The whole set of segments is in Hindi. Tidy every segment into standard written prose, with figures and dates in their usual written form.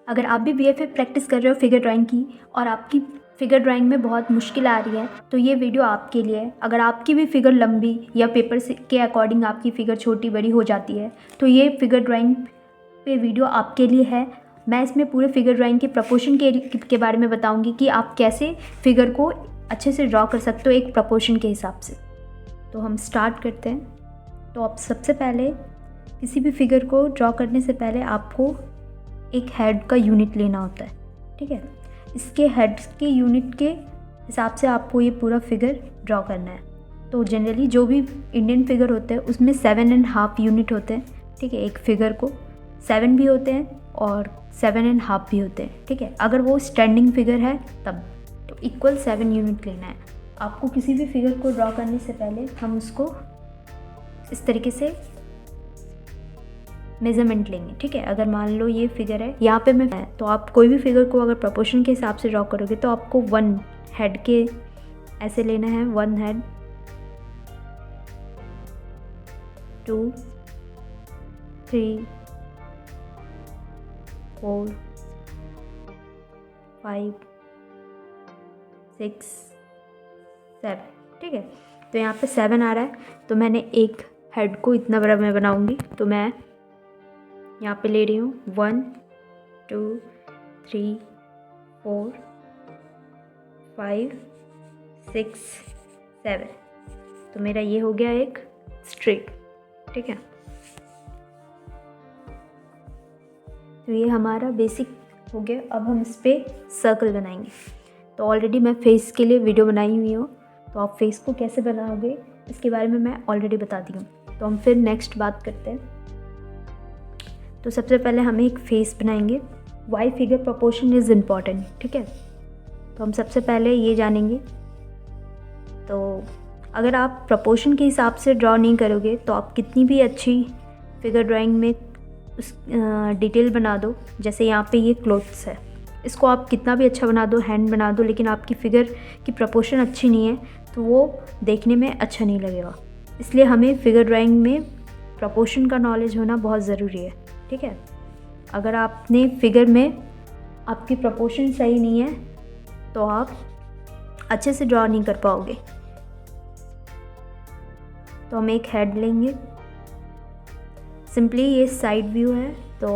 अगर आप भी बीएफए प्रैक्टिस कर रहे हो फिगर ड्राइंग की और आपकी फिगर ड्राइंग में बहुत मुश्किल आ रही है तो ये वीडियो आपके लिए है। अगर आपकी भी फिगर लंबी या पेपर से के अकॉर्डिंग आपकी फ़िगर छोटी बड़ी हो जाती है तो ये फिगर ड्राइंग पे वीडियो आपके लिए है। मैं इसमें पूरे फिगर ड्राइंग के प्रपोर्शन के बारे में बताऊंगी कि आप कैसे फिगर को अच्छे से ड्रॉ कर सकते हो एक प्रपोर्शन के हिसाब से। तो हम स्टार्ट करते हैं। तो आप सबसे पहले किसी भी फिगर को ड्रॉ करने से पहले आपको एक हेड का यूनिट लेना होता है, ठीक है। इसके हेड के यूनिट के हिसाब से आपको ये पूरा फिगर ड्रॉ करना है। तो जनरली जो भी इंडियन फिगर होते हैं उसमें 7.5 यूनिट होते हैं, ठीक है। एक फिगर को 7 भी होते हैं और 7.5 भी होते हैं, ठीक है। अगर वो स्टैंडिंग फिगर है तब तो इक्वल 7 यूनिट लेना है आपको। किसी भी फिगर को ड्रॉ करने से पहले हम उसको इस तरीके से मेज़रमेंट लेंगे, ठीक है। अगर मान लो ये फिगर है, यहाँ पे मैं तो आप कोई भी फिगर को अगर प्रोपोर्शन के हिसाब से ड्रॉ करोगे तो आपको 1 हेड के ऐसे लेना है। 1 हेड, 2, 3, 4, 5, 6, 7, ठीक है। तो यहाँ पे 7 आ रहा है तो मैंने एक हेड को इतना बड़ा मैं बनाऊंगी। तो मैं यहाँ पे ले रही हूँ 1, 2, 3, 4, 5, 6, 7। तो मेरा ये हो गया एक स्ट्रेट, ठीक है। तो ये हमारा बेसिक हो गया। अब हम इस पर सर्कल बनाएंगे। तो ऑलरेडी मैं फेस के लिए वीडियो बनाई हुई हूँ, तो आप फेस को कैसे बनाओगे इसके बारे में मैं ऑलरेडी बता दी हूँ। तो हम फिर नेक्स्ट बात करते हैं। तो सबसे पहले हमें एक फेस बनाएंगे। Why figure proportion is important, ठीक है। तो हम सबसे पहले ये जानेंगे। तो अगर आप प्रोपोर्शन के हिसाब से ड्रॉ नहीं करोगे तो आप कितनी भी अच्छी फिगर ड्राइंग में उस डिटेल बना दो, जैसे यहाँ पे ये क्लोथ्स है, इसको आप कितना भी अच्छा बना दो, हैंड बना दो, लेकिन आपकी फ़िगर की प्रोपोर्शन अच्छी नहीं है तो वो देखने में अच्छा नहीं लगेगा। इसलिए हमें फ़िगर ड्राइंग में प्रोपोर्शन का नॉलेज होना बहुत ज़रूरी है, ठीक है। अगर आपने फिगर में आपकी प्रोपोर्शन सही नहीं है तो आप अच्छे से ड्रॉ नहीं कर पाओगे। तो हम एक हेड लेंगे। सिंपली ये साइड व्यू है तो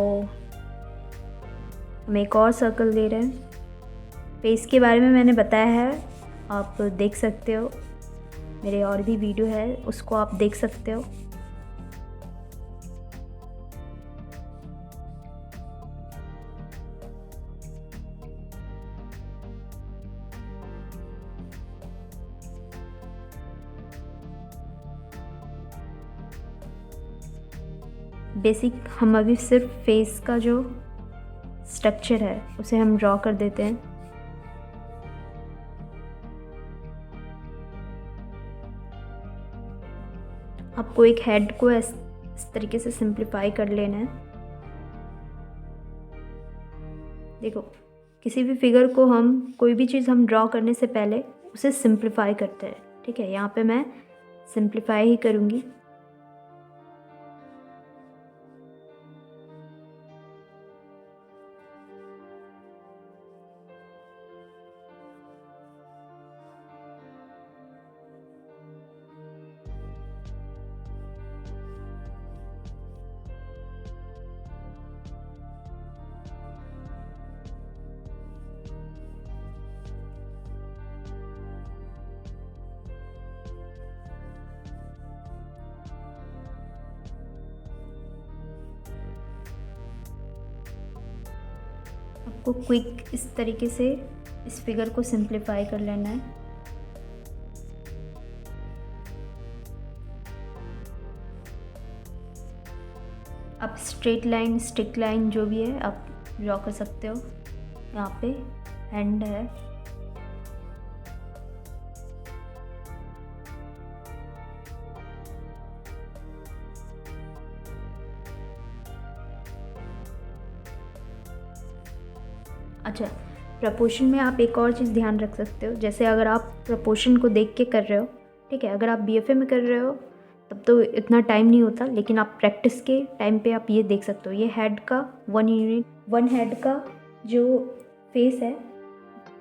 हम एक और सर्कल ले रहे हैं। फेस के बारे में मैंने बताया है, आप देख सकते हो, मेरे और भी वीडियो है उसको आप देख सकते हो। बेसिक हम अभी सिर्फ फेस का जो स्ट्रक्चर है उसे हम ड्रॉ कर देते हैं। आपको एक हेड को इस तरीके से सिंप्लीफाई कर लेना है। देखो, किसी भी फिगर को हम कोई भी चीज़ हम ड्रॉ करने से पहले उसे सिंप्लीफाई करते हैं, ठीक है। यहाँ पे मैं सिंप्लीफाई ही करूँगी। आपको क्विक इस तरीके से इस फिगर को सिंप्लीफाई कर लेना है। आप स्ट्रेट लाइन, स्टिक लाइन जो भी है आप ड्रॉ कर सकते हो। यहाँ पे हैंड है, अच्छा। प्रपोर्शन में आप एक और चीज़ ध्यान रख सकते हो, जैसे अगर आप प्रपोर्शन को देख के कर रहे हो, ठीक है। अगर आप बीएफए में कर रहे हो तब तो इतना टाइम नहीं होता, लेकिन आप प्रैक्टिस के टाइम पे आप ये देख सकते हो। ये हेड का 1 यूनिट, 1 हेड का जो फेस है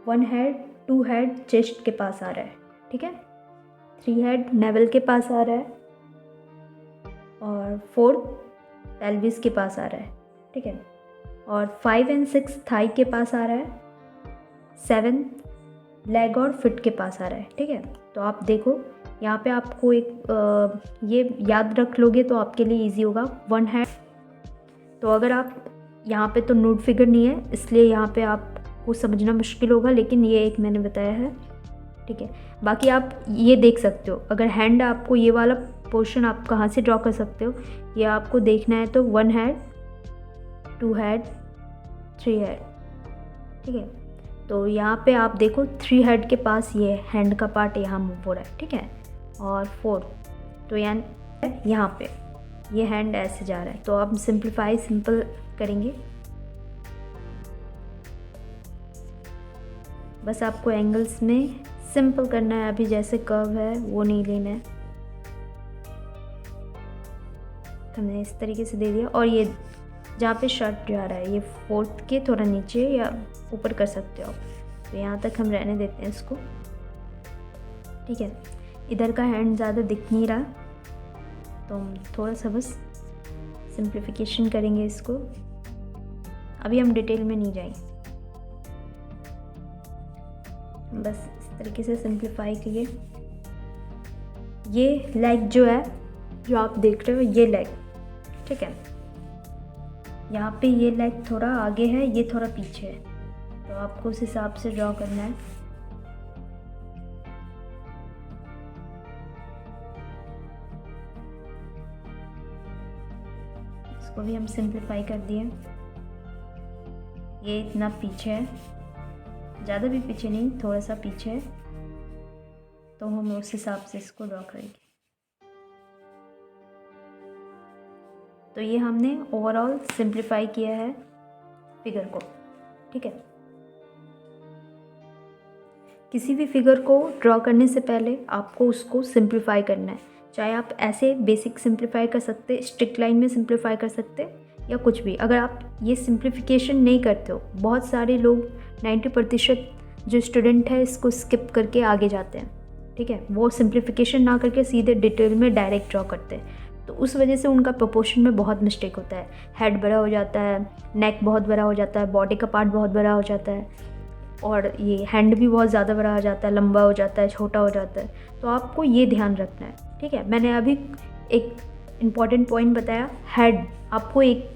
1 हेड 2 हेड चेस्ट के पास आ रहा है, ठीक है। 3 हेड नेवल के पास आ रहा है और 4 पेल्विस के पास आ रहा है, ठीक है। और 5 और 6 थाई के पास आ रहा है, 7 लेग और फिट के पास आ रहा है, ठीक है। तो आप देखो यहाँ पे आपको एक ये याद रख लोगे तो आपके लिए इजी होगा। 1 हेड, तो अगर आप यहाँ पे तो नोट फिगर नहीं है इसलिए यहाँ पे आपको समझना मुश्किल होगा, लेकिन ये एक मैंने बताया है, ठीक है। बाकी आप ये देख सकते हो, अगर हैंड आपको ये वाला पोर्शन आप कहाँ से ड्रॉ कर सकते हो, ये आपको देखना है तो 1 हेड 2 हेड 3 हेड, ठीक है। तो यहाँ पे आप देखो 3 हेड के पास ये हैंड का पार्ट यहाँ मूव हो रहा है, ठीक है। और 4 तो यहाँ पे ये हैंड ऐसे जा रहा है। तो आप सिंपल करेंगे, बस आपको एंगल्स में सिंपल करना है। अभी जैसे कर्व है वो नहीं लेना है, हमने इस तरीके से दे दिया। और ये जहाँ पे शर्ट जा रहा है ये 4th के थोड़ा नीचे या ऊपर कर सकते हो आप, तो यहाँ तक हम रहने देते हैं इसको, ठीक है। इधर का हैंड ज़्यादा दिख नहीं रहा तो हम थोड़ा सा बस सिंप्लीफिकेशन करेंगे इसको। अभी हम डिटेल में नहीं जाएंगे, बस इस तरीके से सिंप्लीफाई किए। ये लेग जो है जो आप देख रहे हो ये लेग, ठीक है। यहाँ पे ये लेग थोड़ा आगे है, ये थोड़ा पीछे है, तो आपको उस हिसाब से ड्रॉ करना है। इसको भी हम सिंप्लीफाई कर दिए। ये इतना पीछे है, ज़्यादा भी पीछे नहीं, थोड़ा सा पीछे है, तो हम उस हिसाब से इसको ड्रॉ करेंगे। तो ये हमने ओवरऑल सिंप्लीफाई किया है फिगर को, ठीक है। किसी भी फिगर को ड्रॉ करने से पहले आपको उसको सिंप्लीफाई करना है, चाहे आप ऐसे बेसिक सिंप्लीफाई कर सकते, स्ट्रिक्ट लाइन में सिंप्लीफाई कर सकते या कुछ भी। अगर आप ये सिंप्लीफिकेशन नहीं करते हो, बहुत सारे लोग 90% जो स्टूडेंट है इसको स्किप करके आगे जाते हैं, ठीक है। वो सिंप्लीफिकेशन ना करके सीधे डिटेल में डायरेक्ट ड्रॉ करते हैं, तो उस वजह से उनका प्रोपोर्शन में बहुत मिस्टेक होता है। हेड बड़ा हो जाता है, नेक बहुत बड़ा हो जाता है, बॉडी का पार्ट बहुत बड़ा हो जाता है, और ये हैंड भी बहुत ज़्यादा बड़ा हो जाता है, लंबा हो जाता है, छोटा हो जाता है। तो आपको ये ध्यान रखना है, ठीक है। मैंने अभी एक इम्पॉर्टेंट पॉइंट बताया, हेड आपको एक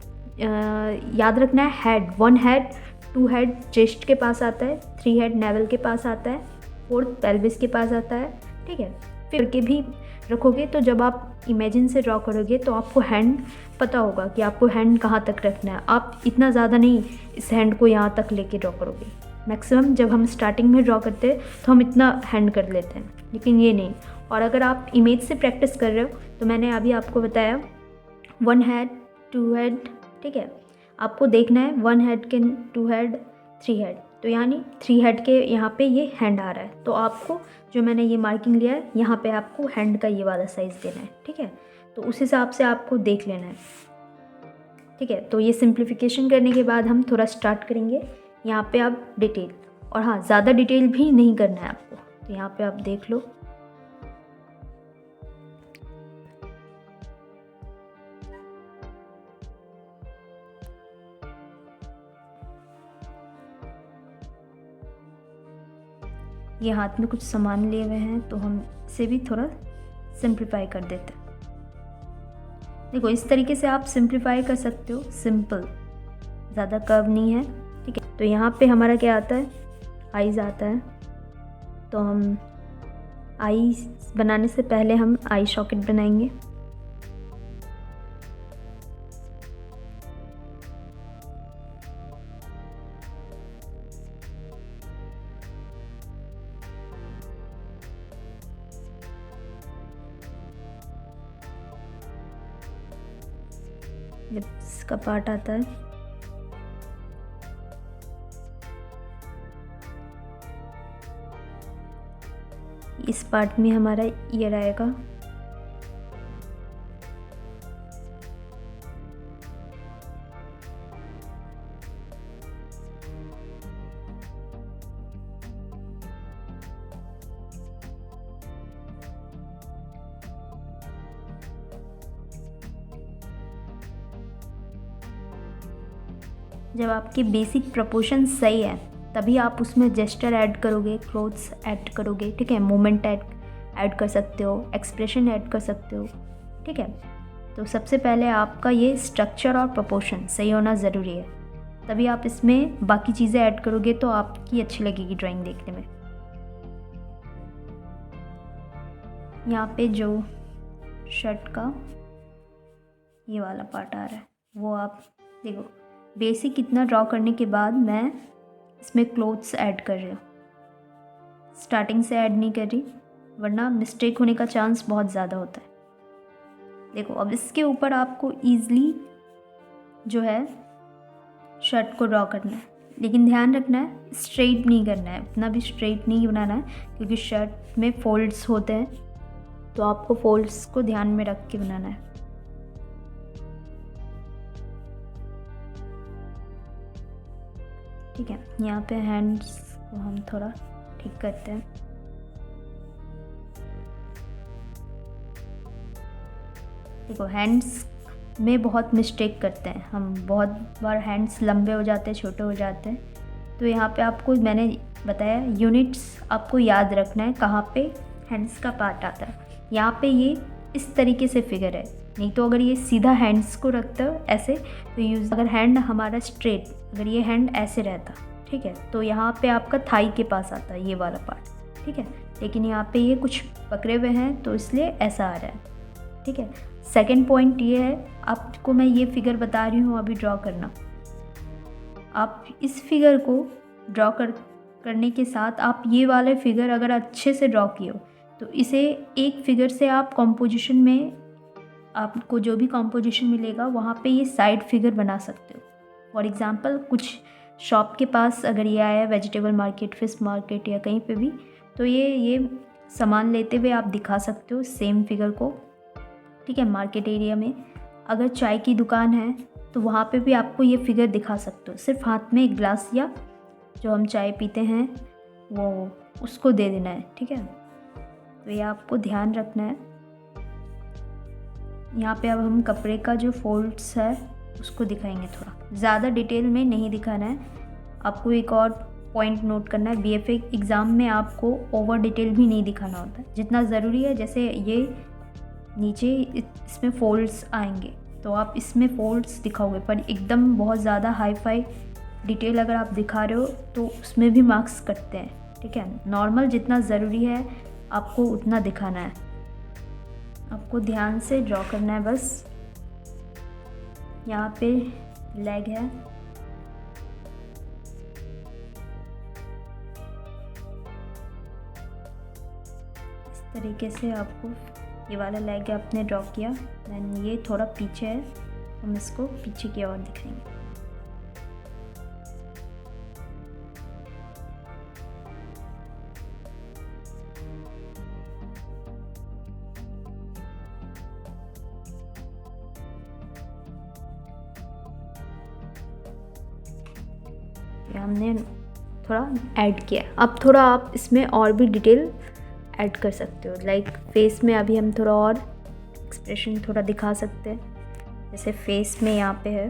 याद रखना है। हेड 1 हेड 2 हेड चेस्ट के पास आता है, 3 हेड नेवल के पास आता है, 4th पेल्विस के पास आता है, ठीक है। फिर के भी रखोगे तो जब आप इमेजिन से ड्रॉ करोगे तो आपको हैंड पता होगा कि आपको हैंड कहाँ तक रखना है। आप इतना ज़्यादा नहीं इस हैंड को यहाँ तक लेके ड्रॉ करोगे। मैक्सिमम जब हम स्टार्टिंग में ड्रॉ करते हैं तो हम इतना हैंड कर लेते हैं, लेकिन ये नहीं। और अगर आप इमेज से प्रैक्टिस कर रहे हो तो मैंने अभी आपको बताया 1 हेड 2 हेड, ठीक है। आपको देखना है 1 हेड के 2 हेड 3 हेड, तो यानी 3 हेड के यहाँ पे ये हैंड आ रहा है, तो आपको जो मैंने ये मार्किंग लिया है यहाँ पे आपको हैंड का ये वाला साइज़ देना है, ठीक है। तो उस हिसाब से आपको देख लेना है, ठीक है। तो ये सिंप्लीफिकेशन करने के बाद हम थोड़ा स्टार्ट करेंगे यहाँ पे आप डिटेल, और हाँ ज़्यादा डिटेल भी नहीं करना है आपको। तो यहाँ पे आप देख लो, ये हाथ में कुछ सामान लिए हुए हैं तो हम इसे भी थोड़ा सिंप्लीफाई कर देते हैं। देखो इस तरीके से आप सिंप्लीफाई कर सकते हो, सिंपल, ज़्यादा कर्व नहीं है, ठीक है। तो यहाँ पे हमारा क्या आता है, आईज आता है। तो हम आई बनाने से पहले हम आई सॉकेट बनाएंगे। लिप्स का पार्ट आता है, इस पार्ट में हमारा ईयर आएगा। जब आपकी बेसिक प्रपोर्शन सही है तभी आप उसमें जेस्चर ऐड करोगे, क्लोथ्स ऐड करोगे, ठीक है, मोमेंट ऐड कर सकते हो, एक्सप्रेशन ऐड कर सकते हो, ठीक है। तो सबसे पहले आपका ये स्ट्रक्चर और प्रपोर्शन सही होना ज़रूरी है, तभी आप इसमें बाकी चीज़ें ऐड करोगे तो आपकी अच्छी लगेगी ड्राइंग देखने में। यहाँ पे जो शर्ट का ये वाला पार्ट आ रहा है वो आप देखो, बेसिक इतना ड्रॉ करने के बाद मैं इसमें क्लोथ्स ऐड कर रही हूँ, स्टार्टिंग से ऐड नहीं कर रही वरना मिस्टेक होने का चांस बहुत ज़्यादा होता है। देखो अब इसके ऊपर आपको ईज़िली जो है शर्ट को ड्रॉ करना है, लेकिन ध्यान रखना है स्ट्रेट नहीं करना है, उतना भी स्ट्रेट नहीं बनाना है क्योंकि शर्ट में फोल्ड्स होते हैं, तो आपको फोल्ड्स को ध्यान में रख के बनाना है। ठीक है, यहाँ पे हैंड्स को हम थोड़ा ठीक करते हैं। देखो हैंड्स में बहुत मिस्टेक करते हैं हम, बहुत बार हैंड्स लंबे हो जाते हैं, छोटे हो जाते हैं, तो यहाँ पे आपको मैंने बताया यूनिट्स आपको याद रखना है कहाँ पे हैंड्स का पार्ट आता है। यहाँ पे ये इस तरीके से फिगर है, नहीं तो अगर ये सीधा हैंड्स को रखते हो ऐसे तो यूज़, अगर हैंड हमारा स्ट्रेट, अगर ये हैंड ऐसे रहता, ठीक है, तो यहाँ पे आपका थाई के पास आता है ये वाला पार्ट, ठीक है, लेकिन यहाँ पे ये कुछ पकड़े हुए हैं तो इसलिए ऐसा आ रहा है, ठीक है। सेकंड पॉइंट ये है, आपको मैं ये फिगर बता रही हूँ अभी ड्रॉ करना, आप इस फिगर को ड्रॉ करने के साथ आप ये वाले फिगर अगर अच्छे से ड्रॉ किए हो तो इसे एक फिगर से आप कॉम्पोजिशन में, आपको जो भी कॉम्पोजिशन मिलेगा वहाँ पे ये साइड फिगर बना सकते हो। फॉर एग्ज़ाम्पल कुछ शॉप के पास अगर ये आया वेजिटेबल मार्केट, फिश मार्केट या कहीं पे भी, तो ये सामान लेते हुए आप दिखा सकते हो सेम फिगर को, ठीक है। मार्केट एरिया में अगर चाय की दुकान है तो वहाँ पे भी आपको ये फिगर दिखा सकते हो, सिर्फ हाथ में एक ग्लास या जो हम चाय पीते हैं वो उसको दे देना है, ठीक है। तो ये आपको ध्यान रखना है। यहाँ पे अब हम कपड़े का जो फोल्ड्स है उसको दिखाएंगे, थोड़ा ज़्यादा डिटेल में नहीं दिखाना है। आपको एक और पॉइंट नोट करना है, बीएफए एग्ज़ाम में आपको ओवर डिटेल भी नहीं दिखाना होता है, जितना ज़रूरी है। जैसे ये नीचे इसमें फोल्ड्स आएंगे तो आप इसमें फोल्ड्स दिखाओगे, पर एकदम बहुत ज़्यादा हाई फाई डिटेल अगर आप दिखा रहे हो तो उसमें भी मार्क्स कटते हैं, ठीक है। नॉर्मल जितना ज़रूरी है आपको उतना दिखाना है, आपको ध्यान से ड्रॉ करना है बस। यहाँ पे लेग है, इस तरीके से आपको ये वाला लेग आपने ड्रॉ किया, देन ये थोड़ा पीछे है, हम इसको पीछे की ओर दिखाएंगे। हमने थोड़ा ऐड किया, अब थोड़ा आप इसमें और भी डिटेल ऐड कर सकते हो, लाइक फेस में अभी हम थोड़ा और एक्सप्रेशन थोड़ा दिखा सकते हैं। जैसे फेस में यहाँ पे है,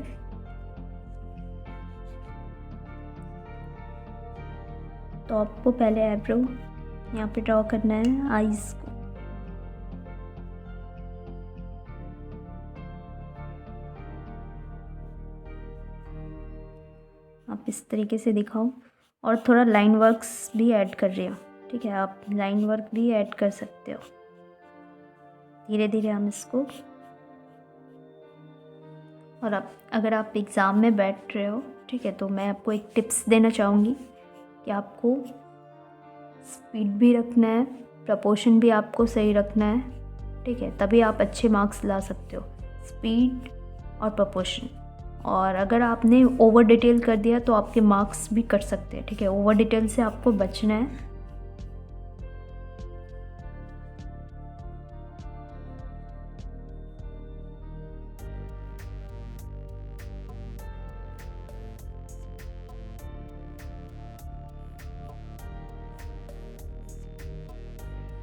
तो आपको पहले आईब्रो यहाँ पे ड्रॉ करना है, आईज को, आप इस तरीके से दिखाओ, और थोड़ा लाइन वर्क्स भी ऐड कर रही हो, ठीक है, आप लाइन वर्क भी ऐड कर सकते हो। धीरे धीरे हम इसको, और अब अगर आप एग्ज़ाम में बैठ रहे हो, ठीक है, तो मैं आपको एक टिप्स देना चाहूँगी कि आपको स्पीड भी रखना है, प्रपोर्शन भी आपको सही रखना है, ठीक है, तभी आप अच्छे मार्क्स ला सकते हो, स्पीड और प्रपोर्शन। और अगर आपने ओवर डिटेल कर दिया तो आपके मार्क्स भी कट सकते हैं, ठीक है, ओवर डिटेल से आपको बचना है।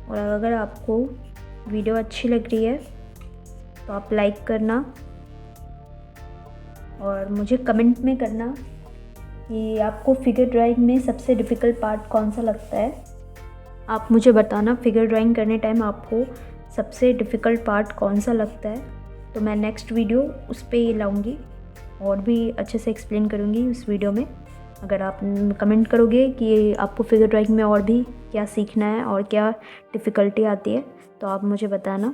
और अगर आपको वीडियो अच्छी लग रही है तो आप लाइक करना और मुझे कमेंट में करना कि आपको फिगर ड्राइंग में सबसे डिफ़िकल्ट पार्ट कौन सा लगता है। आप मुझे बताना फिगर ड्राइंग करने टाइम आपको सबसे डिफ़िकल्ट पार्ट कौन सा लगता है। तो मैं नेक्स्ट वीडियो उस पे ही लाऊंगी और भी अच्छे से एक्सप्लेन करूँगी उस वीडियो में। अगर आप कमेंट करोगे कि आपको फिगर ड्राइंग में और भी क्या सीखना है और क्या डिफ़िकल्टी आती है तो आप मुझे बताना।